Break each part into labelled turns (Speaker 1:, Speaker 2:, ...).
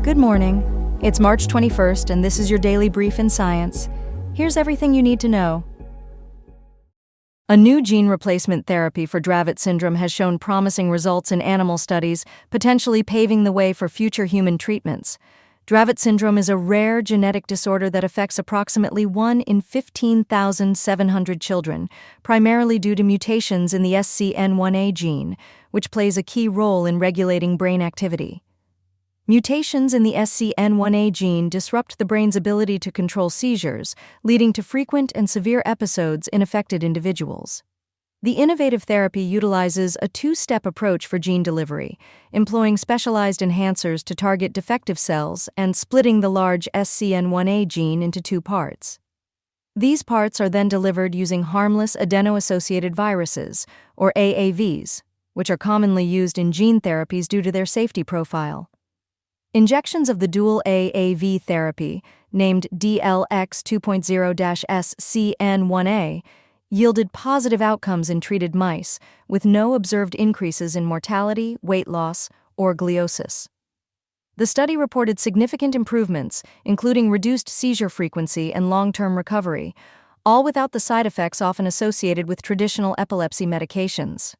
Speaker 1: Good morning. It's March 21st, and this is your daily brief in science. Here's everything you need to know. A new gene replacement therapy for Dravet syndrome has shown promising results in animal studies, potentially paving the way for future human treatments. Dravet syndrome is a rare genetic disorder that affects approximately 1 in 15,700 children, primarily due to mutations in the SCN1A gene, which plays a key role in regulating brain activity. Mutations in the SCN1A gene disrupt the brain's ability to control seizures, leading to frequent and severe episodes in affected individuals. The innovative therapy utilizes a two-step approach for gene delivery, employing specialized enhancers to target defective cells and splitting the large SCN1A gene into two parts. These parts are then delivered using harmless adeno-associated viruses, or AAVs, which are commonly used in gene therapies due to their safety profile. Injections of the dual-AAV therapy, named DLX 2.0-SCN1A, yielded positive outcomes in treated mice, with no observed increases in mortality, weight loss, or gliosis. The study reported significant improvements, including reduced seizure frequency and long-term recovery, all without the side effects often associated with traditional epilepsy medications.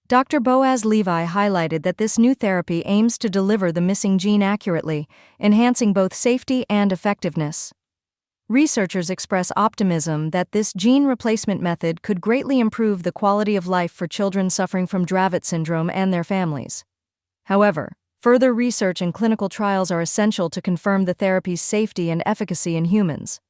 Speaker 1: Dr. Boaz Levi highlighted that this new therapy aims to deliver the missing gene accurately, enhancing both safety and effectiveness. Researchers express optimism that this gene replacement method could greatly improve the quality of life for children suffering from Dravet syndrome and their families. However, further research and clinical trials are essential to confirm the therapy's safety and efficacy in humans.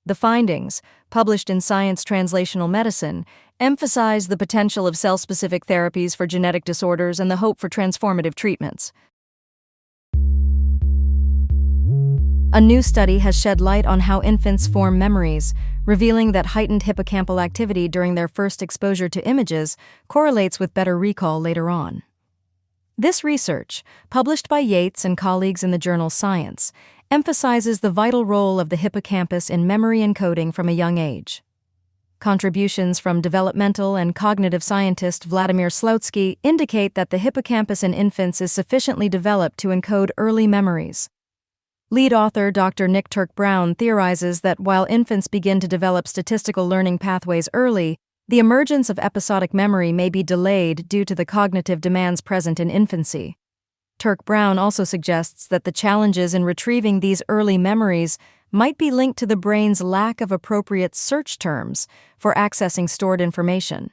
Speaker 1: The findings, published in Science Translational Medicine, emphasize the potential of cell-specific therapies for genetic disorders and the hope for transformative treatments. A new study has shed light on how infants form memories, revealing that heightened hippocampal activity during their first exposure to images correlates with better recall later on. This research, published by Yates and colleagues in the journal Science, emphasizes the vital role of the hippocampus in memory encoding from a young age. Contributions from developmental and cognitive scientist Vladimir Slutsky indicate that the hippocampus in infants is sufficiently developed to encode early memories. Lead author Dr. Nick Turk-Brown theorizes that while infants begin to develop statistical learning pathways early, the emergence of episodic memory may be delayed due to the cognitive demands present in infancy. Turk-Brown also suggests that the challenges in retrieving these early memories might be linked to the brain's lack of appropriate search terms for accessing stored information.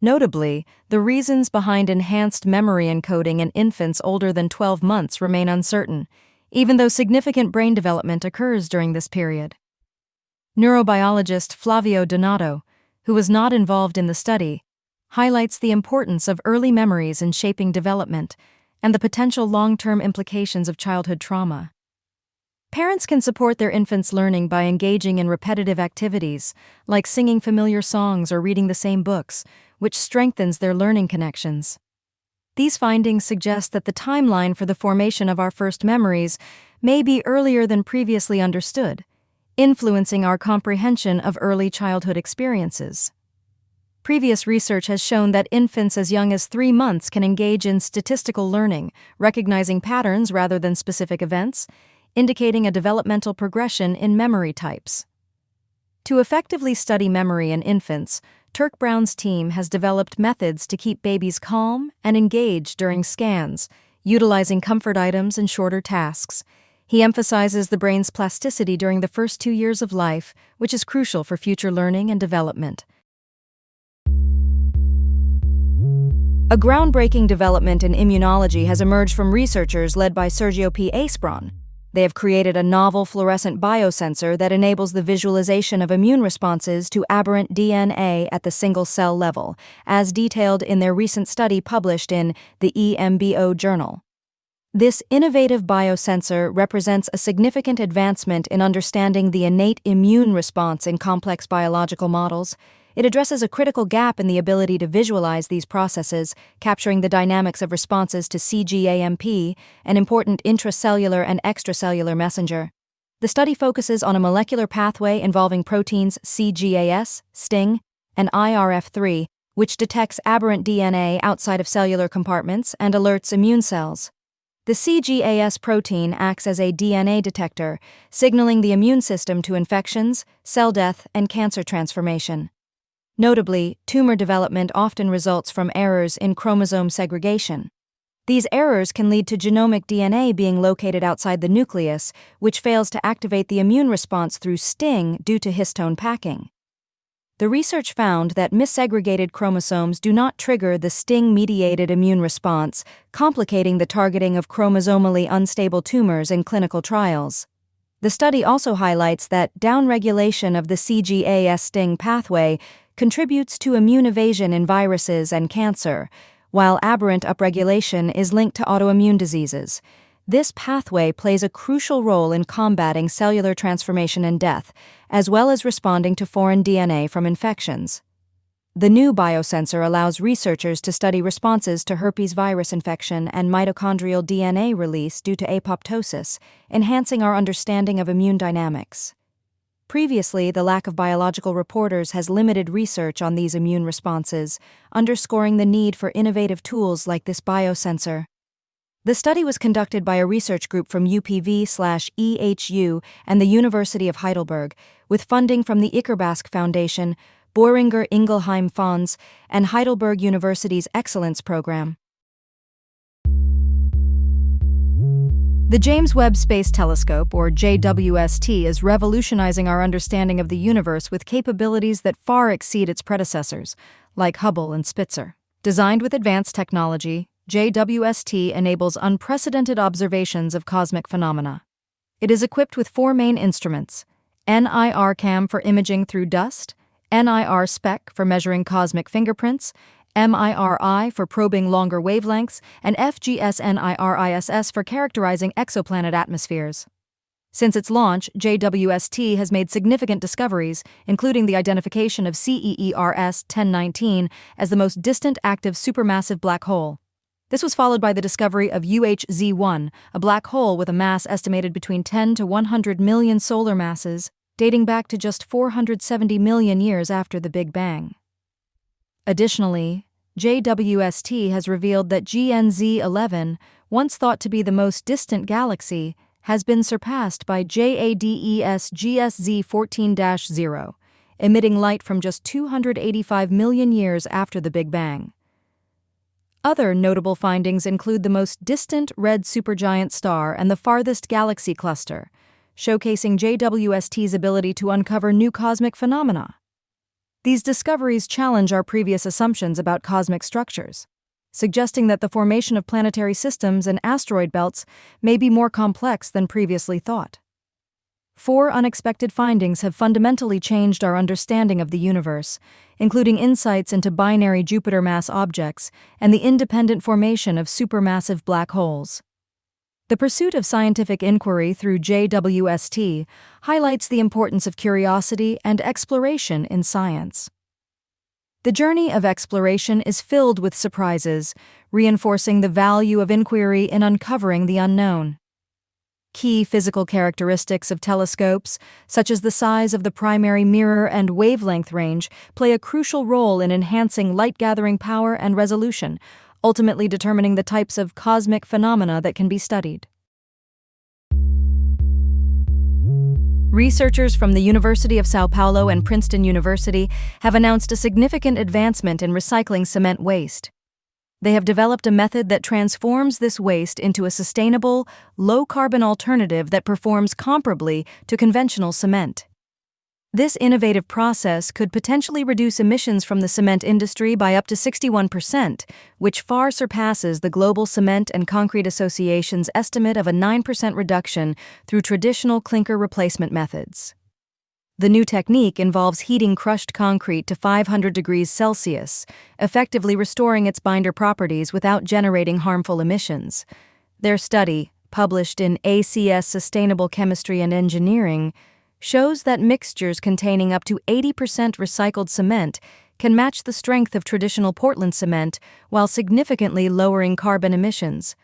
Speaker 1: Notably, the reasons behind enhanced memory encoding in infants older than 12 months remain uncertain, even though significant brain development occurs during this period. Neurobiologist Flavio Donato, who was not involved in the study, highlights the importance of early memories in shaping development and the potential long-term implications of childhood trauma. Parents can support their infants' learning by engaging in repetitive activities, like singing familiar songs or reading the same books, which strengthens their learning connections. These findings suggest that the timeline for the formation of our first memories may be earlier than previously understood, influencing our comprehension of early childhood experiences. Previous research has shown that infants as young as 3 months can engage in statistical learning, recognizing patterns rather than specific events, indicating a developmental progression in memory types. To effectively study memory in infants, Turk-Brown's team has developed methods to keep babies calm and engaged during scans, utilizing comfort items and shorter tasks. He emphasizes the brain's plasticity during the first 2 years of life, which is crucial for future learning and development. A groundbreaking development in immunology has emerged from researchers led by Sergio P. Aspron. They have created a novel fluorescent biosensor that enables the visualization of immune responses to aberrant DNA at the single-cell level, as detailed in their recent study published in the EMBO journal. This innovative biosensor represents a significant advancement in understanding the innate immune response in complex biological models. It addresses a critical gap in the ability to visualize these processes, capturing the dynamics of responses to cGAMP, an important intracellular and extracellular messenger. The study focuses on a molecular pathway involving proteins cGAS, STING, and IRF3, which detects aberrant DNA outside of cellular compartments and alerts immune cells. The CGAS protein acts as a DNA detector, signaling the immune system to infections, cell death, and cancer transformation. Notably, tumor development often results from errors in chromosome segregation. These errors can lead to genomic DNA being located outside the nucleus, which fails to activate the immune response through sting due to histone packing. The research found that missegregated chromosomes do not trigger the sting-mediated immune response, complicating the targeting of chromosomally unstable tumors in clinical trials. The study also highlights that downregulation of the CGAS sting pathway contributes to immune evasion in viruses and cancer, while aberrant upregulation is linked to autoimmune diseases. This pathway plays a crucial role in combating cellular transformation and death, as well as responding to foreign DNA from infections. The new biosensor allows researchers to study responses to herpes virus infection and mitochondrial DNA release due to apoptosis, enhancing our understanding of immune dynamics. Previously, the lack of biological reporters has limited research on these immune responses, underscoring the need for innovative tools like this biosensor. The study was conducted by a research group from UPV/EHU and the University of Heidelberg, with funding from the Ickerbasque Foundation, Boehringer Ingelheim Fonds, and Heidelberg University's Excellence Program. The James Webb Space Telescope, or JWST, is revolutionizing our understanding of the universe with capabilities that far exceed its predecessors, like Hubble and Spitzer. Designed with advanced technology, JWST enables unprecedented observations of cosmic phenomena. It is equipped with 4 main instruments: NIR-CAM for imaging through dust, NIR-SPEC for measuring cosmic fingerprints, MIRI for probing longer wavelengths, and FGS-NIR-ISS for characterizing exoplanet atmospheres. Since its launch, JWST has made significant discoveries, including the identification of CEERS 1019 as the most distant active supermassive black hole. This was followed by the discovery of UHZ1, a black hole with a mass estimated between 10 to 100 million solar masses, dating back to just 470 million years after the Big Bang. Additionally, JWST has revealed that GNZ11, once thought to be the most distant galaxy, has been surpassed by JADES GSZ14-0, emitting light from just 285 million years after the Big Bang. Other notable findings include the most distant red supergiant star and the farthest galaxy cluster, showcasing JWST's ability to uncover new cosmic phenomena. These discoveries challenge our previous assumptions about cosmic structures, suggesting that the formation of planetary systems and asteroid belts may be more complex than previously thought. 4 unexpected findings have fundamentally changed our understanding of the universe, including insights into binary Jupiter mass objects and the independent formation of supermassive black holes. The pursuit of scientific inquiry through JWST highlights the importance of curiosity and exploration in science. The journey of exploration is filled with surprises, reinforcing the value of inquiry in uncovering the unknown. Key physical characteristics of telescopes, such as the size of the primary mirror and wavelength range, play a crucial role in enhancing light-gathering power and resolution, ultimately determining the types of cosmic phenomena that can be studied. Researchers from the University of São Paulo and Princeton University have announced a significant advancement in recycling cement waste. They have developed a method that transforms this waste into a sustainable, low-carbon alternative that performs comparably to conventional cement. This innovative process could potentially reduce emissions from the cement industry by up to 61%, which far surpasses the Global Cement and Concrete Association's estimate of a 9% reduction through traditional clinker replacement methods. The new technique involves heating crushed concrete to 500 degrees Celsius, effectively restoring its binder properties without generating harmful emissions. Their study, published in ACS Sustainable Chemistry and Engineering, shows that mixtures containing up to 80% recycled cement can match the strength of traditional Portland cement while significantly lowering carbon emissions.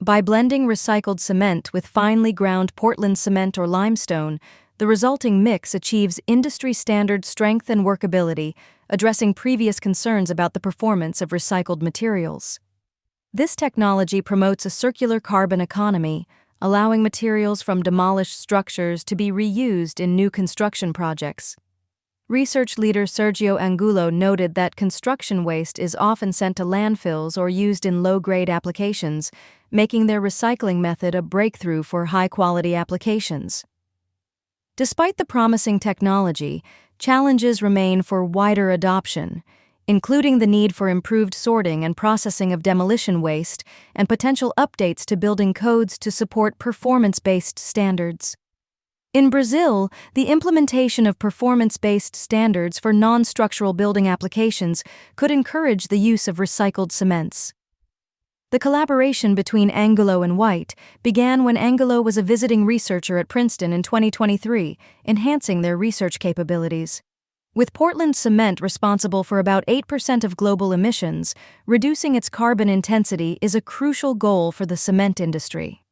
Speaker 1: By blending recycled cement with finely ground Portland cement or limestone, the resulting mix achieves industry-standard strength and workability, addressing previous concerns about the performance of recycled materials. This technology promotes a circular carbon economy, allowing materials from demolished structures to be reused in new construction projects. Research leader Sergio Angulo noted that construction waste is often sent to landfills or used in low-grade applications, making their recycling method a breakthrough for high-quality applications. Despite the promising technology, challenges remain for wider adoption, including the need for improved sorting and processing of demolition waste and potential updates to building codes to support performance-based standards. In Brazil, the implementation of performance-based standards for non-structural building applications could encourage the use of recycled cements. The collaboration between Angulo and White began when Angulo was a visiting researcher at Princeton in 2023, enhancing their research capabilities. With Portland cement responsible for about 8% of global emissions, reducing its carbon intensity is a crucial goal for the cement industry.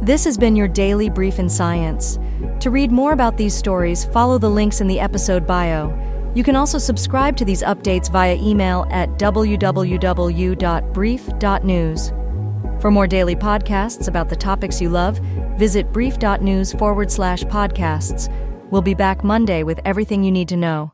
Speaker 1: This has been your daily brief in science. To read more about these stories, follow the links in the episode bio. You can also subscribe to these updates via email at www.brief.news. For more daily podcasts about the topics you love, visit brief.news/podcasts. We'll be back Monday with everything you need to know.